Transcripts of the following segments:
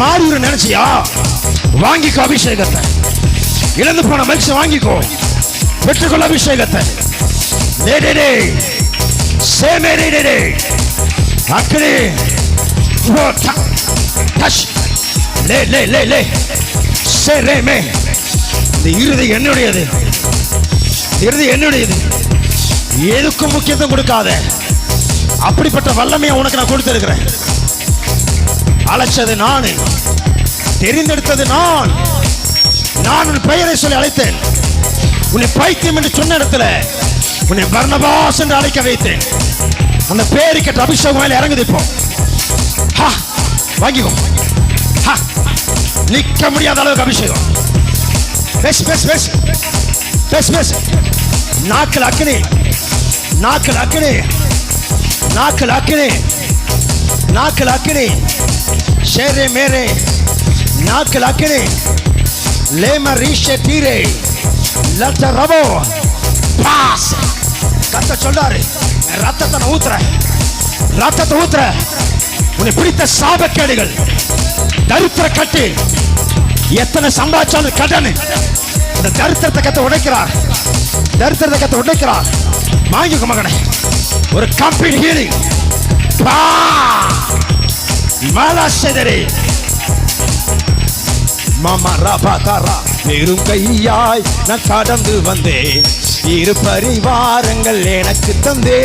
மாறி நினைச்சியா? வாங்கிக்கோ அபிஷேகத்தை. இழந்து போன மகிழ்ச்சி வாங்கிக்கோ. பெற்றுக்கொள்ள அபிஷேகத்தை. அக்கனே இந்த இறுதி என்னுடையது. இறுதி என்னுடையது. எதுக்கும் முக்கியத்துவம் கொடுக்காத. அப்படிப்பட்ட வல்லமையை உனக்கு நான் கொடுத்திருக்கிறேன். அழைச்சது நான், தெரிந்தெடுத்தது நான். நான் உன் பெயரை சொல்லி அழைத்தேன். உன்னை பைத்தியம் என்று சொன்ன இடத்துல உன்னை பர்னபாஸ் என்று அழைக்க வைத்தேன். அந்த பேரு கேட்ட அபிஷேகம் மேல இறங்குது. இப்போ வாங்கிக்கோ. நிக்க முடியாத அளவுக்கு அபிஷேகம். பேசு பேசு பேசு பேசு பேசு. நாக்கில் அக்கினி, நாக்கில் அக்கினி, நாக்கில் அக்கினி, நாக்கில் அக்கினி. ஷேரே மேரே நாக்கில் அக்கினி. லேம ரீஷே தீரே லட்ட ரபோ பாஸ். கத்த சொல்றாரு, ரத்தத்தை நான் ஊத்துறேன், ரத்தத்தை ஊத்துறேன். உன்னை பிடித்த சாபக்கேடுகள், தரித்திர கட்டு, எத்தனை சம்பாதிச்சாலும் கடன், இந்த தரித்திரத்தை கத்த உடைக்கிறார். தரித்திரத்தை கத்த உடைக்கிறார். வாங்கிக்க மகனே, ஒரு கம்ப்ளீட் ஹீலிங். மாலாசேதரே மாமா ராபா தாரா. வெறும் கையாய் நான் கடந்து வந்தேன், இரு பரிவாரங்கள் எனக்கு தந்தே.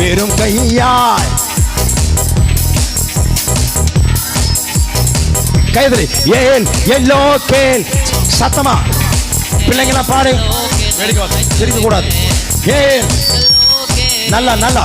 வெறும் கையாய் கைதறி ஏன் எல்லோ கேள் சத்தமா பிள்ளைங்களாம் பாரு. சிரிக்க கூடாது. ஏன் நல்லா நல்லா